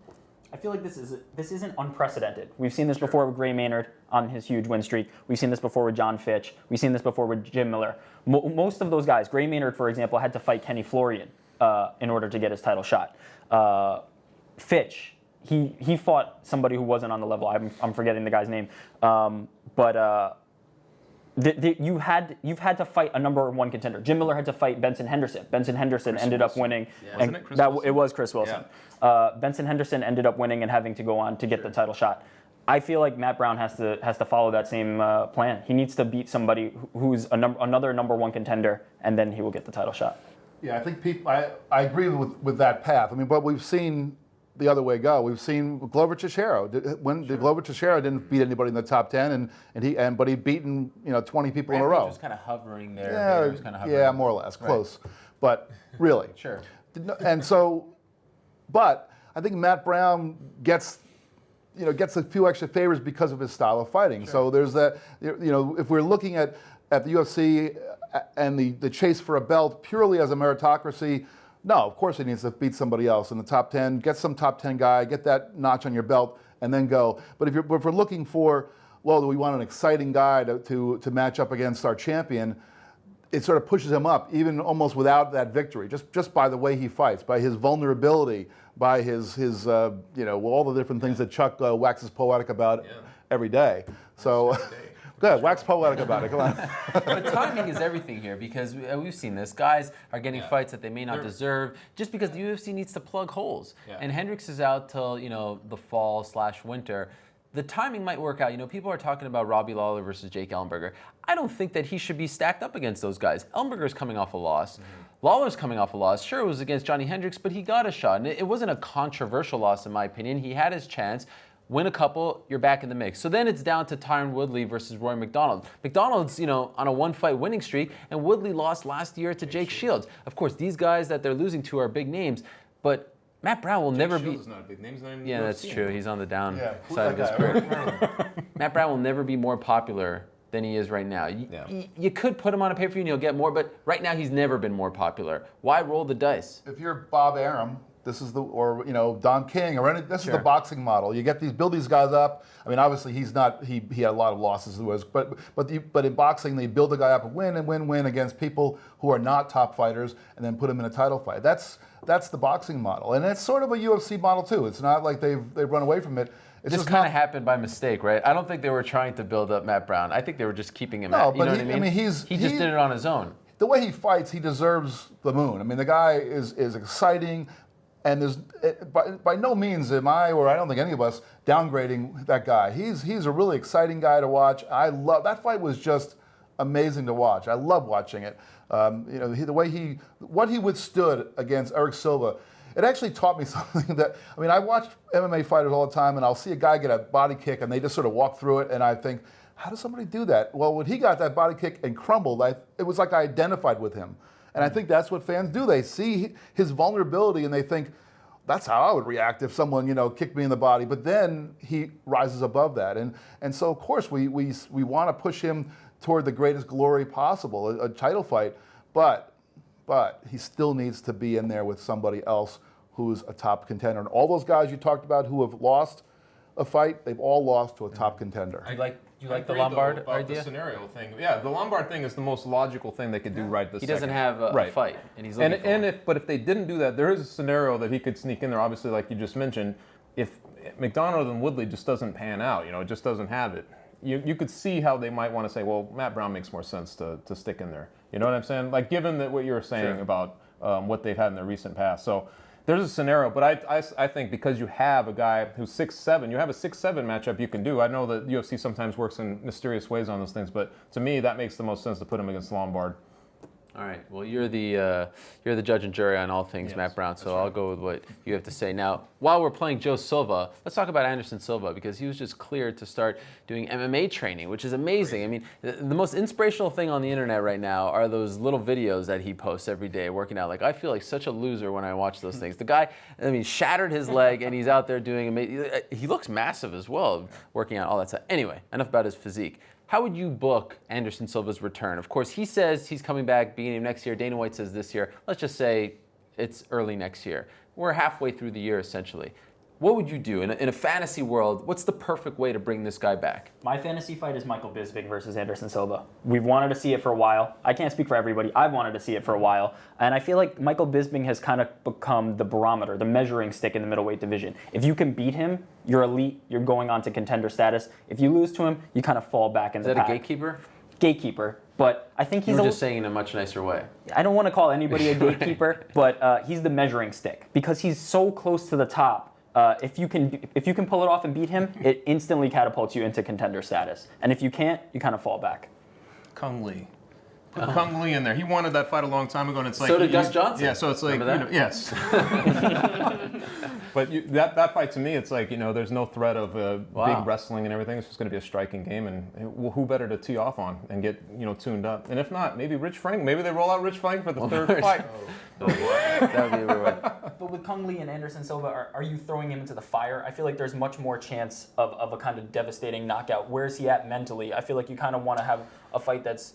I feel like this isn't unprecedented. We've seen this before with Gray Maynard on his huge win streak. We've seen this before with John Fitch. We've seen this before with Jim Miller. Most of those guys, Gray Maynard, for example, had to fight Kenny Florian in order to get his title shot. Fitch, he fought somebody who wasn't on the level. I'm forgetting the guy's name, you've had to fight a number one contender. Jim Miller had to fight Benson Henderson. Benson Henderson ended up winning. Yeah. It was Chris Wilson. Yeah. Benson Henderson ended up winning and having to go on to get the title shot. I feel like Matt Brown has to follow that same plan. He needs to beat somebody who's another number one contender, and then he will get the title shot. Yeah, I think I agree with that path. I mean, but we've seen the other way go. We've seen Glover Teixeira. Glover Teixeira didn't beat anybody in the top 10, but he'd beaten 20 people in a row. was kind of hovering there. Yeah, was kind of hovering. yeah, more or less, close. But really, Sure. And so, but I think Matt Brown gets a few extra favors because of his style of fighting. So there's that. If we're looking at the UFC and the chase for a belt purely as a meritocracy. No, of course he needs to beat somebody else in the top 10, get some top 10 guy, get that notch on your belt, and then go. But if we're looking for, well, do we want an exciting guy to match up against our champion, it sort of pushes him up, even almost without that victory, just by the way he fights, by his vulnerability, by his all the different things that Chuck waxes poetic about every day. So. Good, wax poetic about it, come on. But timing is everything here because we've seen this. Guys are getting fights that they may not deserve just because the UFC needs to plug holes. Yeah. And Hendricks is out till the fall/winter. The timing might work out. People are talking about Robbie Lawler versus Jake Ellenberger. I don't think that he should be stacked up against those guys. Ellenberger's coming off a loss. Lawler's coming off a loss. Sure, it was against Johnny Hendricks, but he got a shot. And it wasn't a controversial loss in my opinion. He had his chance. Win a couple, you're back in the mix. So then it's down to Tyron Woodley versus Rory Mcdonald. Mcdonald's, on a one-fight winning streak, and Woodley lost last year to Jake Shields. Of course, these guys that they're losing to are big names, but Matt Brown will never be. Shields is not a big name. He's not even that's true. He's on the down side of that his career. Matt Brown will never be more popular than he is right now. You could put him on a pay-per-view and you'll get more, but right now he's never been more popular. Why roll the dice? If you're Bob Arum, this is Don King this is the boxing model. You build these guys up. I mean, obviously he had a lot of losses, but in boxing they build a guy up, win and win against people who are not top fighters, and then put him in a title fight. That's the boxing model, and it's sort of a UFC model too. It's not like they've run away from it. It's just kind of happened by mistake, right? I don't think they were trying to build up Matt Brown. I think they were just keeping him. No, what I mean? he just did it on his own. The way he fights, he deserves the moon. I mean, the guy is exciting. And there's by no means am I, or I don't think any of us, downgrading that guy. He's a really exciting guy to watch. I love that fight. Was just amazing to watch. I love watching it. What he withstood against Eric Silva. It actually taught me something I watch MMA fighters all the time, and I'll see a guy get a body kick, and they just sort of walk through it, and I think, how does somebody do that? Well, when he got that body kick and crumbled, it was like I identified with him. And I think that's what fans do. They see his vulnerability and they think, that's how I would react if someone, kicked me in the body. But then he rises above that. And so, of course, we want to push him toward the greatest glory possible, a title fight. But he still needs to be in there with somebody else who's a top contender. And all those guys you talked about who have lost a fight, they've all lost to a top contender. You like the Lombard idea? The scenario thing. Yeah, the Lombard thing is the most logical thing they could do right this second. He doesn't have a fight, and he's looking for one. But if they didn't do that, there is a scenario that he could sneak in there. Obviously, like you just mentioned, if Mcdonald and Woodley just doesn't pan out, it just doesn't have it. You could see how they might want to say, well, Matt Brown makes more sense to stick in there. You know what I'm saying? Like given that what you were saying about what they've had in their recent past. So there's a scenario, but I think because you have a guy who's 6'7", you have a 6'7" matchup you can do. I know that UFC sometimes works in mysterious ways on those things, but to me that makes the most sense to put him against Lombard. All right. Well, you're the judge and jury on all things, Yes, Matt Brown. So that's right. I'll go with what you have to say. Now, while we're playing Joe Silva, let's talk about Anderson Silva because he was just cleared to start doing MMA training, which is amazing. I mean, the most inspirational thing on the internet right now are those little videos that he posts every day working out. Like, I feel like such a loser when I watch those things. The guy, I mean, shattered his leg and he's out there doing amazing. He looks massive as well, working out all that stuff. Anyway, enough about his physique. How would you book Anderson Silva's return? Of course, he says he's coming back beginning of next year. Dana White says this year. Let's just say it's early next year. We're halfway through the year, essentially. What would you do in a fantasy world? What's the perfect way to bring this guy back? My fantasy fight is Michael Bisping versus Anderson Silva. We've wanted to see it for a while. I can't speak for everybody. I've wanted to see it for a while. And I feel like Michael Bisping has kind of become the barometer, the measuring stick in the middleweight division. If you can beat him, you're elite. You're going on to contender status. If you lose to him, you kind of fall back in the pack. Is that a gatekeeper? Gatekeeper. But I think he's You're just saying in a much nicer way. I don't want to call anybody a gatekeeper, but he's the measuring stick because he's so close to the top. If you can pull it off and beat him, it instantly catapults you into contender status. And if you can't, you kind of fall back. Kung Lee. Put Kung Lee in there. He wanted that fight a long time ago, and it's like So did Gus Johnson. Yeah, so it's like Remember that? yes. But that fight to me, it's like there's no threat of big wrestling and everything. It's just going to be a striking game, and who better to tee off on and get tuned up? And if not, maybe Rich Frank. Maybe they roll out Rich Frank for the third fight. That would be a weird one. But with Kung Lee and Anderson Silva, are you throwing him into the fire? I feel like there's much more chance of a kind of devastating knockout. Where is he at mentally? I feel like you kind of want to have a fight that's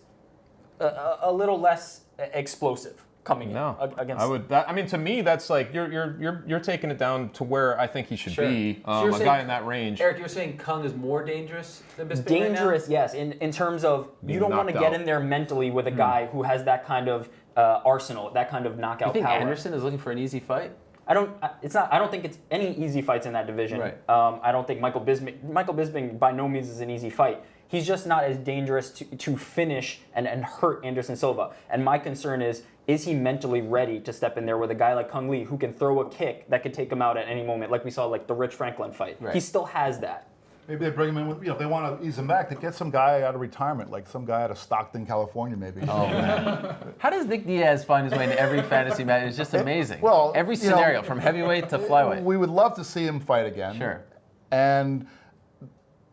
a little less explosive coming in against. I mean, to me, that's like you're taking it down to where I think he should be. So you're a saying, guy in that range. Eric, you're saying Kung is more dangerous than Bisping Dangerous, right now? yes. In terms of you don't want to knocked get out. in there mentally with a guy who has that kind of arsenal, that kind of knockout You think power. Anderson is looking for an easy fight? I don't think it's any easy fights in that division. Right. I don't think Michael Bisping by no means is an easy fight. He's just not as dangerous to finish and hurt Anderson Silva. And my concern is he mentally ready to step in there with a guy like Kung Lee who can throw a kick that could take him out at any moment, like we saw like the Rich Franklin fight. Right. He still has that. Maybe they bring him in with, if they want to ease him back, to get some guy out of retirement, like some guy out of Stockton, California, maybe. Oh, man. How does Nick Diaz find his way into every fantasy match? It's just amazing. Well, every scenario, from heavyweight to flyweight. We would love to see him fight again. Sure. And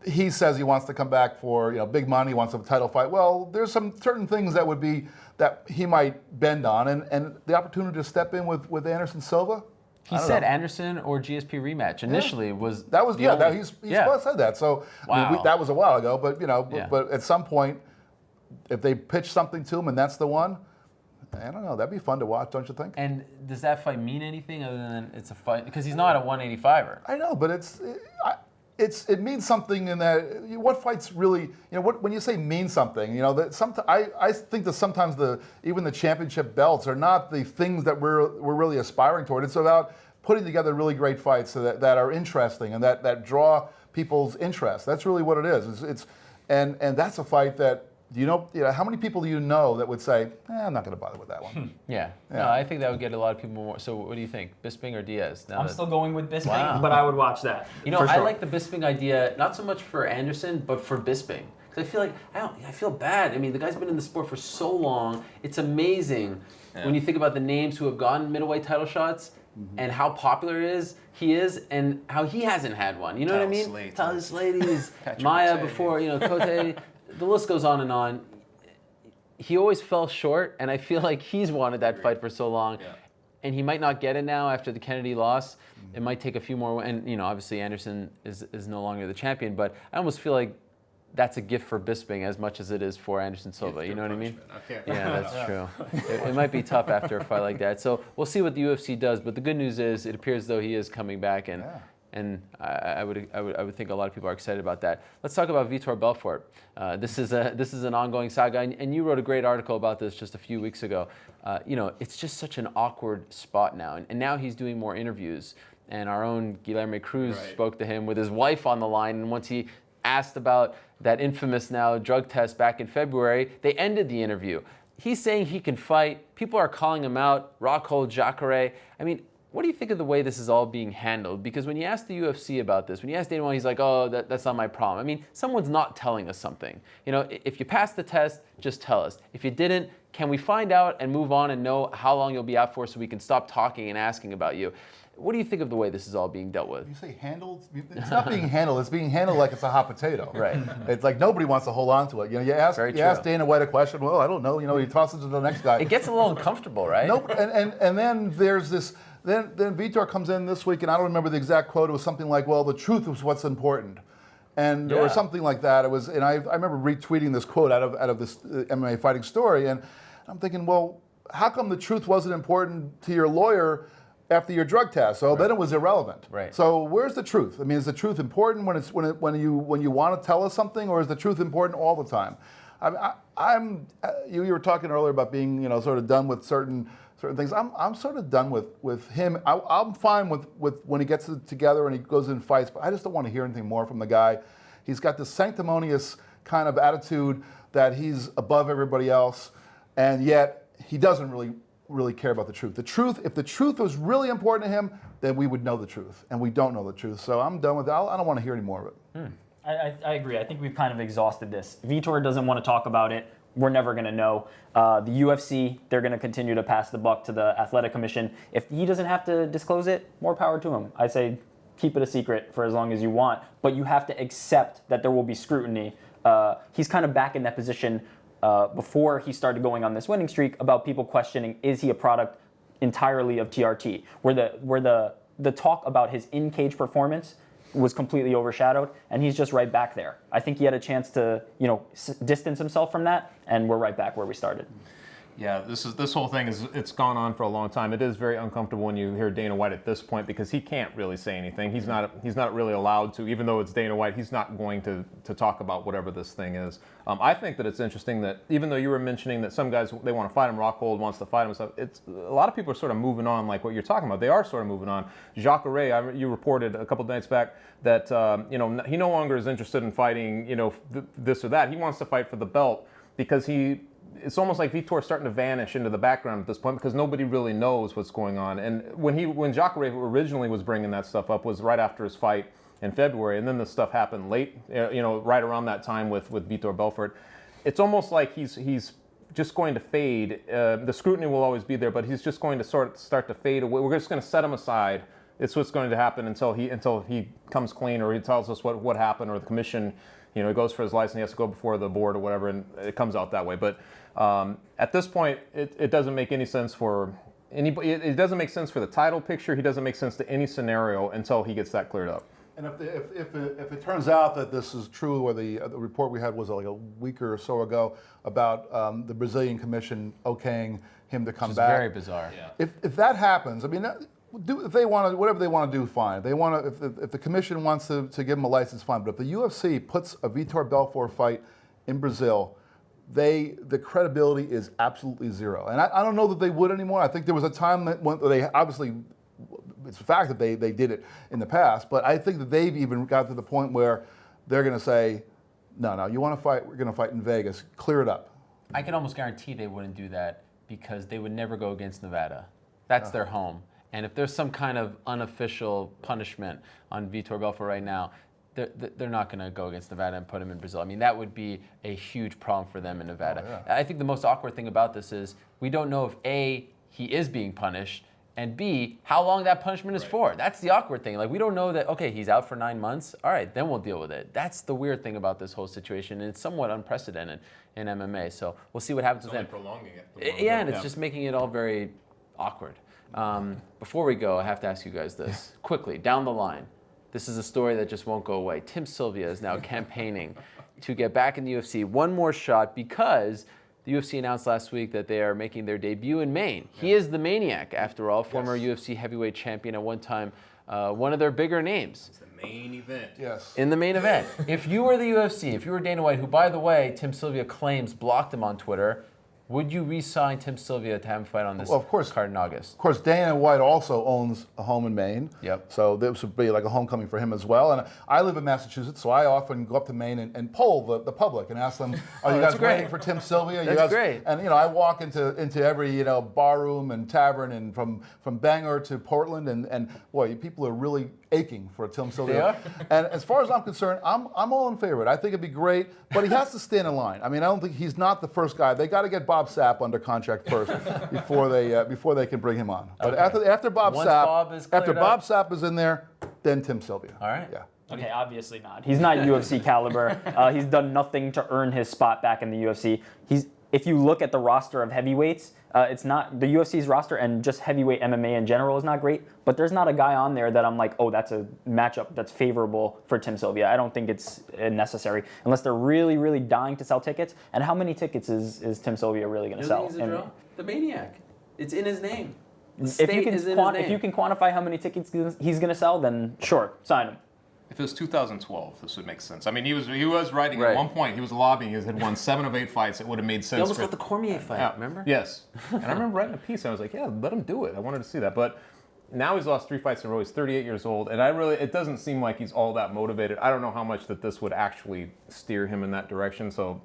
he says he wants to come back for big money, wants a title fight. Well, there's some certain things that he might bend on, and the opportunity to step in with Anderson Silva. He said Anderson or GSP rematch initially was That was the only- he's said that. So I mean, Wow. that was a while ago, but Yeah. but at some point, if they pitch something to him and that's the one, I don't know. That'd be fun to watch, don't you think? And does that fight mean anything other than it's a fight? Because he's not a 185er. I know, but it means something in that. What fights really? When you say mean something, that I think that sometimes even the championship belts are not the things that we're really aspiring toward. It's about putting together really great fights that are interesting and that draw people's interest. That's really what it is. And that's a fight that how many people do you know that would say, I'm not going to bother with that one? Yeah. No, I think that would get a lot of people more. So what do you think, Bisping or Diaz? I'm still going with Bisping, Wow. but I would watch that. For I sure. like the Bisping idea, not so much for Anderson, but for Bisping. Because I feel like, I feel bad. I mean, the guy's been in the sport for so long. It's amazing when you think about the names who have gotten middleweight title shots and how popular he is, and how he hasn't had one. You know what I mean? Talis Ladies, Maya before, Cote. The list goes on and on. He always fell short, and I feel like he's wanted that fight for so long. Yeah. And he might not get it now after the Kennedy loss. It might take a few more, and obviously Anderson is no longer the champion, but I almost feel like that's a gift for Bisping as much as it is for Anderson Silva. You know what I mean? Okay. Yeah, that's true. It might be tough after a fight like that. So we'll see what the UFC does, but the good news is it appears though he is coming back, and I would think a lot of people are excited about that. Let's talk about Vitor Belfort. This is an ongoing saga, and you wrote a great article about this just a few weeks ago. It's just such an awkward spot now, and now he's doing more interviews. And our own Guilherme Cruz spoke to him with his wife on the line, and once he asked about that infamous now drug test back in February, they ended the interview. He's saying he can fight. People are calling him out. Rockhold, Jacare. I mean, What do you think of the way this is all being handled? Because when you ask the UFC about this, when you ask Dana White, he's like, oh, that's not my problem. I mean, someone's not telling us something. You know, if you passed the test, just tell us. If you didn't, can we find out and move on and know how long you'll be out for so we can stop talking and asking about you? What do you think of the way this is all being dealt with? You say handled? It's not being handled. It's being handled like it's a hot potato. Right. It's like nobody wants to hold on to it. You know, you ask Dana White a question. Well, I don't know. You know, he tosses it to the next guy. It gets a little uncomfortable, right? Nope. And then there's this. Then Vitor comes in this week, and I don't remember the exact quote. It was something like, "Well, the truth is what's important," or something like that. It was, and I remember retweeting this quote out of this MMA Fighting story, and I'm thinking, well, how come the truth wasn't important to your lawyer after your drug test? So then it was irrelevant. Right. So where's the truth? I mean, is the truth important when you want to tell us something, or is the truth important all the time? You were talking earlier about being, you know, sort of done with certain things. I'm sort of done with him. I'm fine with when he gets it together and he goes in fights, but I just don't want to hear anything more from the guy. He's got this sanctimonious kind of attitude that he's above everybody else, and yet he doesn't really care about the truth. If the truth was really important to him, then we would know the truth, and we don't know the truth. So I'm done with that. I don't want to hear any more of it. I agree. I think we've kind of exhausted this. Vitor doesn't want to talk about it. We're never going to know. The UFC, they're going to continue to pass the buck to the Athletic Commission. If he doesn't have to disclose it, more power to him. I say keep it a secret for as long as you want, but you have to accept that there will be scrutiny. He's kind of back in that position before he started going on this winning streak about people questioning, is he a product entirely of TRT? Where the talk about his in-cage performance was completely overshadowed, and he's just right back there. I think he had a chance to, you know, distance himself from that, and we're right back where we started. Yeah, this whole thing it's gone on for a long time. It is very uncomfortable when you hear Dana White at this point because he can't really say anything. He's not really allowed to, even though it's Dana White. He's not going to talk about whatever this thing is. I think that it's interesting that even though you were mentioning that some guys they want to fight him, Rockhold wants to fight him and stuff. It's a lot of people are sort of moving on, like what you're talking about. They are sort of moving on. Jacare, you reported a couple of nights back that he no longer is interested in fighting this or that. He wants to fight for the belt because it's almost like Vitor's starting to vanish into the background at this point because nobody really knows what's going on. And when Jacare originally was bringing that stuff up was right after his fight in February, and then the stuff happened late, right around that time with Vitor Belfort. It's almost like he's just going to fade. The scrutiny will always be there, but he's just going to start to fade away. We're just going to set him aside. It's what's going to happen until he comes clean or he tells us what happened, or the commission, he goes for his license, he has to go before the board or whatever, and it comes out that way. But at this point, it doesn't make any sense for anybody. It doesn't make sense for the title picture. He doesn't make sense to any scenario until he gets that cleared up. And if it turns out that this is true, or the report we had was like a week or so ago about the Brazilian commission okaying him to come back. Very bizarre. Yeah. If that happens, I mean, if they want to, whatever they want to do, fine. They want to, if the commission wants to give him a license, fine. But if the UFC puts a Vitor Belfort fight in Brazil, the credibility is absolutely zero. And I don't know that they would anymore. I think there was a time that when they obviously. It's a fact that they did it in the past, but I think that they've even got to the point where they're going to say, no, you want to fight, we're going to fight in Vegas, clear it up. I can almost guarantee they wouldn't do that because they would never go against Nevada. That's their home. And if there's some kind of unofficial punishment on Vitor Belfort right now, they're not going to go against Nevada and put him in Brazil. I mean, that would be a huge problem for them in Nevada. Oh, yeah. I think the most awkward thing about this is we don't know if A, he is being punished, and B, how long that punishment is for. That's the awkward thing. Like, we don't know that, okay, he's out for 9 months. All right, then we'll deal with it. That's the weird thing about this whole situation, and it's somewhat unprecedented in MMA. So we'll see what happens with that. Prolonging it. Yeah, and it's just making it all very awkward. Before we go, I have to ask you guys this. Quickly, down the line. This is a story that just won't go away. Tim Sylvia is now campaigning to get back in the UFC. One more shot because the UFC announced last week that they are making their debut in Maine. Yeah. He is the Maniac, after all, former UFC heavyweight champion at one time, one of their bigger names. It's the main event. Yes. In the main event. If you were the UFC, if you were Dana White, who, by the way, Tim Sylvia claims blocked him on Twitter, Would you re-sign Tim Sylvia to have him fight on this of course. card in August? Of course, Dana White also owns a home in Maine. Yep. So this would be like a homecoming for him as well. And I live in Massachusetts, so I often go up to Maine and poll the public and ask them, "Are you that's guys great. waiting for Tim Sylvia?" You That's guys, great. And I walk into every bar room and tavern, and from Bangor to Portland, and boy, people are really aching for a Tim Sylvia. And as far as I'm concerned, I'm all in favor of it. I think it'd be great, but he has to stand in line. I mean, I don't think he's not the first guy. They got to get Bob Sapp under contract first before they can bring him on. But after Bob Once Sapp, Bob is cleared Bob Sapp is in there, then Tim Sylvia. All right. Yeah. Okay, obviously not. He's not UFC caliber. He's done nothing to earn his spot back in the UFC. If you look at the roster of heavyweights, it's not the UFC's roster, and just heavyweight MMA in general is not great. But there's not a guy on there that I'm like, oh, that's a matchup that's favorable for Tim Sylvia. I don't think it's necessary unless they're really, really dying to sell tickets. And how many tickets is Tim Sylvia really going to sell? The Maniac. It's in his name. If you can quantify how many tickets he's going to sell, then sure, sign him. If it was 2012, this would make sense. I mean, he was writing Right. at one point. He was lobbying. He had won 7 of 8 fights. It would have made sense. He almost for got the Cormier fight, Yeah. remember? Yes. And I remember writing a piece. And I was like, yeah, let him do it. I wanted to see that. But now he's lost 3 fights in a row. He's 38 years old, and it doesn't seem like he's all that motivated. I don't know how much that this would actually steer him in that direction. So,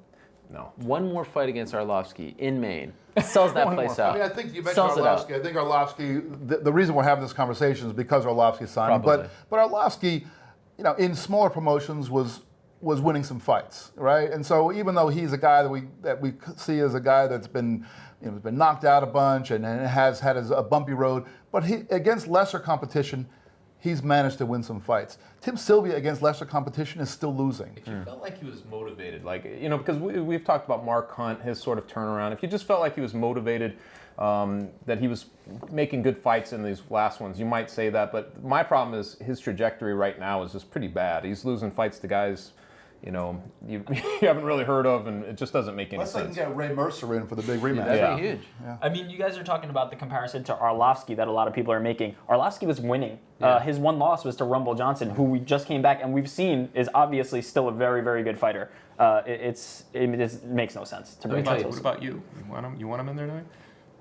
no. One more fight against Arlovsky in Maine. Sells that place out. I mean, I think you mentioned Sells it out. Arlovsky. I think Arlovsky, the reason we're having this conversation is because Arlovsky signed him. Probably. But Arlovsky, in smaller promotions was winning some fights, right? And so even though he's a guy that we see as a guy that's been been knocked out a bunch and has had a bumpy road, but he against lesser competition, he's managed to win some fights. Tim Sylvia against lesser competition is still losing. If you felt like he was motivated, because we've talked about Mark Hunt, his sort of turnaround. If you just felt like he was motivated, that he was making good fights in these last ones, you might say that. But my problem is his trajectory right now is just pretty bad. He's losing fights to guys, you haven't really heard of, and it just doesn't make any Unless they can sense. get Ray Mercer in for the big rematch. That'd be huge. I mean, you guys are talking about the comparison to Arlovsky that a lot of people are making. Arlovsky was winning. His one loss was to Rumble Johnson, who we just came back and we've seen is obviously still a very, very good fighter. It makes no sense to bring What about you? You want him in there tonight?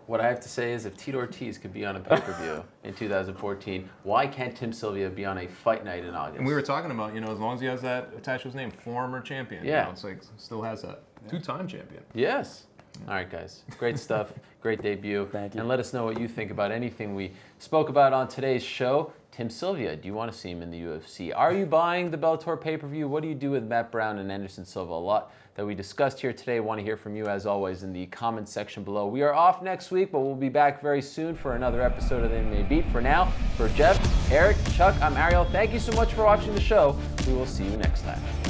What I have to say is if Tito Ortiz could be on a pay-per-view in 2014, why can't Tim Sylvia be on a fight night in August? And we were talking about, as long as he has that attached to his name, former champion. Yeah. It's like still has that. 2-time champion. Yes. All right, guys. Great stuff. Great debut. Thank you. And let us know what you think about anything we spoke about on today's show. Tim Sylvia, do you want to see him in the UFC? Are you buying the Bellator pay-per-view? What do you do with Matt Brown and Anderson Silva? A lot that we discussed here today. I want to hear from you, as always, in the comments section below. We are off next week, but we'll be back very soon for another episode of the MMA Beat. For now, for Jeff, Eric, Chuck, I'm Ariel. Thank you so much for watching the show. We will see you next time.